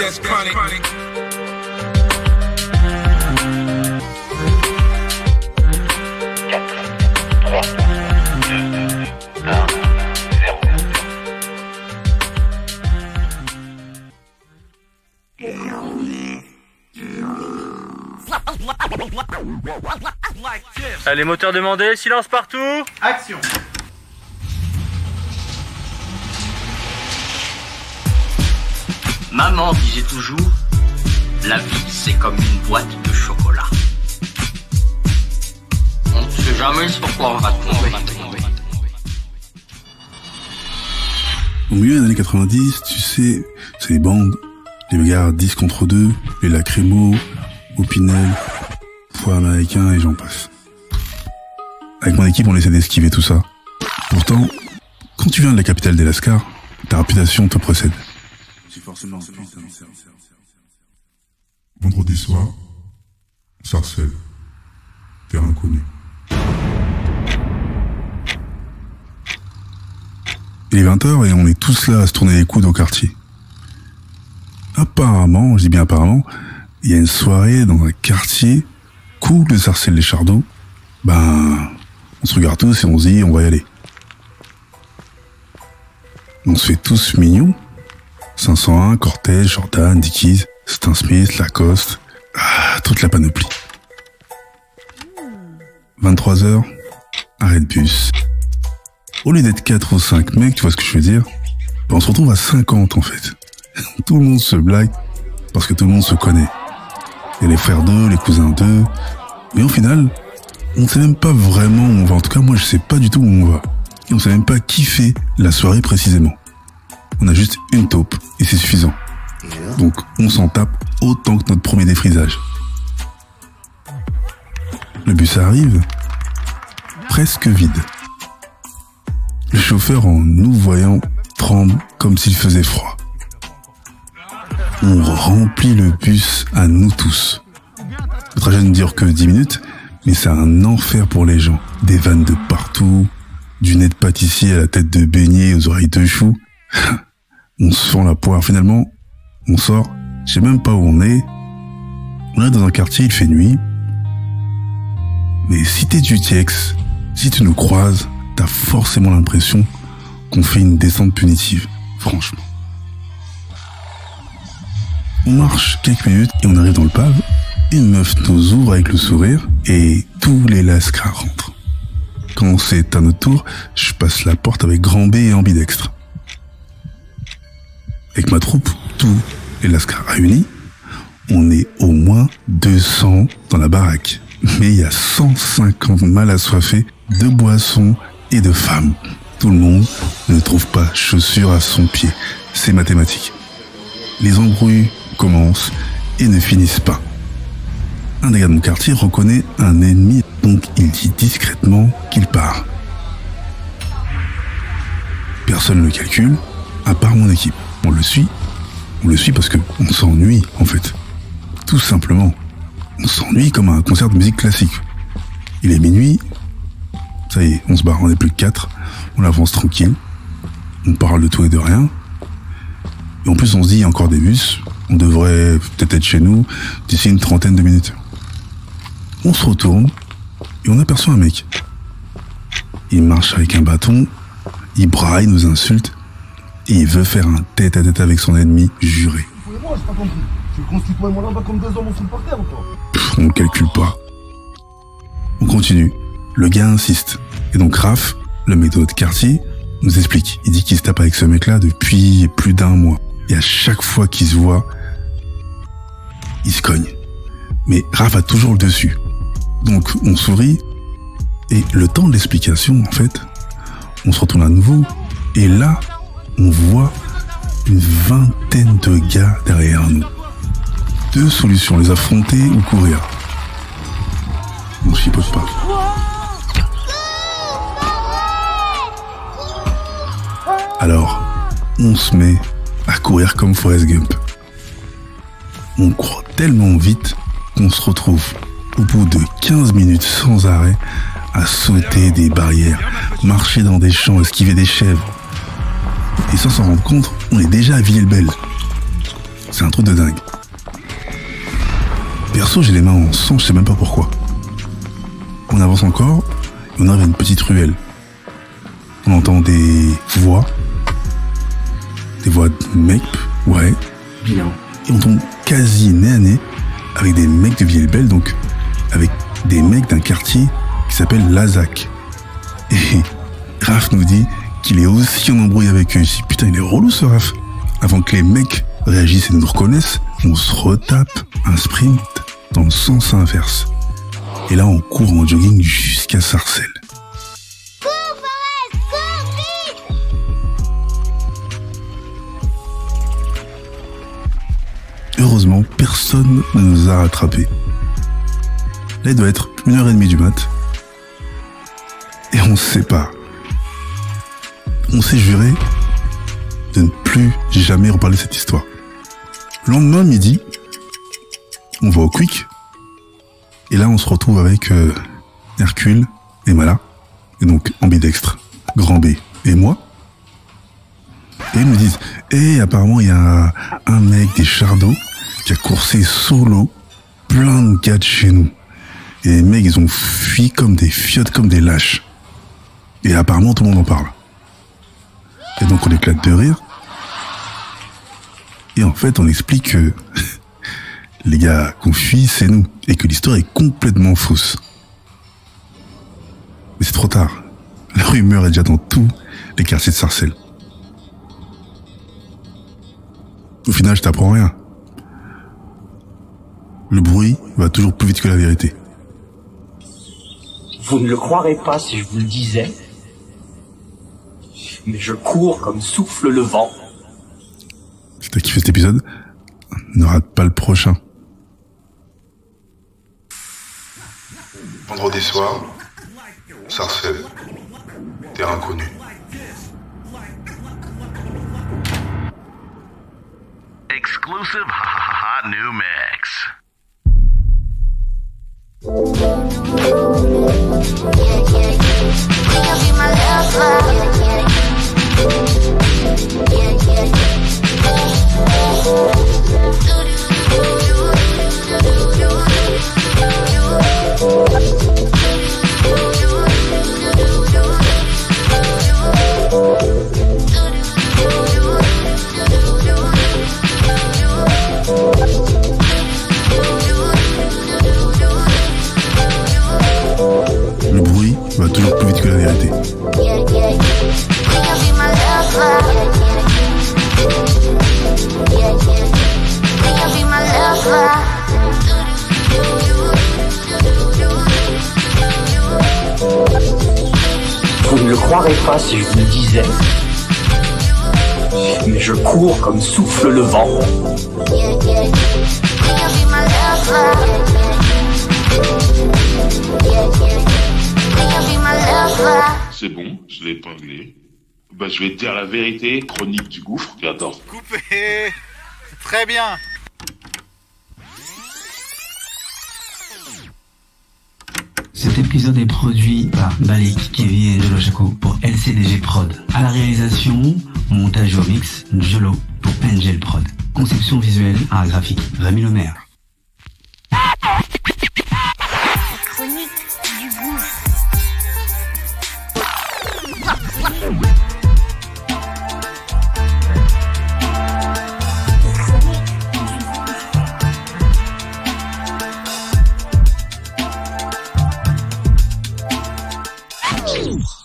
that's chronic. Allez, moteur demandé, silence partout. Action. Maman disait toujours, la vie c'est comme une boîte de chocolat. On ne sait jamais sur quoi on va tomber. Au milieu des années 90, tu sais, c'est les bandes, les bagarres 10 contre 2, les lacrymos, Opinel, foie américain et j'en passe. Avec mon équipe, on essaie d'esquiver tout ça. Pourtant, quand tu viens de la capitale des Lascars, ta réputation te précède. C'est forcément Vendredi soir, Sarcelles, terrain connu. Il est 20h et on est tous là à se tourner les coudes au quartier. Apparemment, je dis bien apparemment, il y a une soirée dans un quartier cool de Sarcelles-les-Chardons. Ben, on se regarde tous et on se dit on va y aller. On se fait tous mignons. 501, Cortez, Jordan, Dickies, Stan Smith, Lacoste, toute la panoplie. 23h, arrêt de bus. Au lieu d'être 4 ou 5 mecs, tu vois ce que je veux dire, ben on se retrouve à 50 en fait. Tout le monde se blague parce que tout le monde se connaît. Il y a les frères d'eux, les cousins d'eux, mais au final, on ne sait même pas vraiment où on va. En tout cas, moi je sais pas du tout où on va. Et on sait même pas qui fait la soirée précisément. On a juste une taupe et c'est suffisant. Donc on s'en tape autant que notre premier défrisage. Le bus arrive, presque vide. Le chauffeur, en nous voyant, tremble comme s'il faisait froid. On remplit le bus à nous tous. Le trajet ne dure que 10 minutes, mais c'est un enfer pour les gens. Des vannes de partout, du nez de pâtissier à la tête de beignet aux oreilles de chou. On se fend la poire. Finalement, on sort, je sais même pas où on est. On est dans un quartier, il fait nuit. Mais si t'es du TX, si tu nous croises, t'as forcément l'impression qu'on fait une descente punitive. Franchement. On marche quelques minutes et on arrive dans le pub. Une meuf nous ouvre avec le sourire et tous les Lascars rentrent. Quand c'est à notre tour, je passe la porte avec grand B et ambidextre. Avec ma troupe, tous les Lascars réunis, on est au moins 200 dans la baraque. Mais il y a 150 mal assoiffés de boissons et de femmes. Tout le monde ne trouve pas chaussure à son pied. C'est mathématique. Les embrouilles commencent et ne finissent pas. Un des gars de mon quartier reconnaît un ennemi, donc il dit discrètement qu'il part. Personne ne le calcule, à part mon équipe. On le suit parce que on s'ennuie en fait. Tout simplement. On s'ennuie comme un concert de musique classique. Il est minuit, ça y est, on se barre, on n'est plus que 4, on avance tranquille, on parle de tout et de rien. Et en plus on se dit, il y a encore des bus, on devrait peut-être être chez nous d'ici une 30aine de minutes. On se retourne et on aperçoit un mec. Il marche avec un bâton, il braille, nous insulte et il veut faire un tête-à-tête avec son ennemi juré. Moi, j'ai pas compris. Tu constitues moi là-bas comme 2 hommes au fond par terre ou quoi? On ne calcule pas. On continue. Le gars insiste. Et donc Raph, le mec de notre quartier, nous explique. Il dit qu'il se tape avec ce mec-là depuis plus d'1 mois. Et à chaque fois qu'il se voit, il se cogne. Mais Raph a toujours le dessus. Donc on sourit. Et le temps de l'explication, en fait, on se retourne à nouveau. Et là, on voit une 20aine de gars derrière nous. 2 solutions, les affronter ou courir. On chipote pas. Alors, on se met à courir comme Forrest Gump. On court tellement vite qu'on se retrouve au bout de 15 minutes sans arrêt à sauter des barrières, marcher dans des champs, esquiver des chèvres. Et sans s'en rendre compte, on est déjà à Villers-le-Bel. C'est un truc de dingue. Perso, j'ai les mains en sang, je sais même pas pourquoi. On avance encore, et on arrive à une petite ruelle. On entend des voix de mecs, ouais. Bilan. Et on tombe quasi nez à nez avec des mecs de Villers-Belle, donc avec des mecs d'un quartier qui s'appelle Lazac. Et Raph nous dit qu'il est aussi en embrouille avec eux. Je dis putain, il est relou ce Raph. Avant que les mecs réagissent et nous reconnaissent, on se retape un sprint dans le sens inverse. Et là, on court en jogging jusqu'à Sarcelles. Heureusement, personne ne nous a rattrapés. Là, il doit être 1h30 du mat. Et on se sépare. On s'est juré de ne plus jamais reparler de cette histoire. Le lendemain, midi, on va au Quick. Et là, on se retrouve avec Hercule et Mala. Et donc, ambidextre, Grand B et moi. Et ils nous disent, apparemment, il y a un mec des Chardot qui a coursé solo plein de gars de chez nous. Et les mecs, ils ont fui comme des fiottes, comme des lâches. Et apparemment, tout le monde en parle. Et donc, on éclate de rire. Et en fait, on explique que les gars qu'on fuit, c'est nous. Et que l'histoire est complètement fausse. Mais c'est trop tard. La rumeur est déjà dans tous les quartiers de Sarcelles. Au final, je t'apprends rien. Le bruit va toujours plus vite que la vérité. Vous ne le croirez pas si je vous le disais, mais je cours comme souffle le vent. Si t'as kiffé cet épisode, ne rate pas le prochain. Vendredi soir, Sarcelles, terrain connu. Exclusive hot new mix. Le bruit va toujours plus vite que la vérité. Vous ne le croirez pas si je vous le disais, mais je cours comme souffle le vent. C'est bon, je l'ai épinglé. Bah, je vais te dire la vérité, chronique du gouffre, attends. Coupé. Très bien. Cet épisode est produit par Balik, Kevin et Jolo Chaco pour LCDG Prod. À la réalisation, montage au mix, Jolo pour Angel Prod. Conception visuelle, art graphique, Rémi Lemaire. Chronique du gouffre. Gouffre.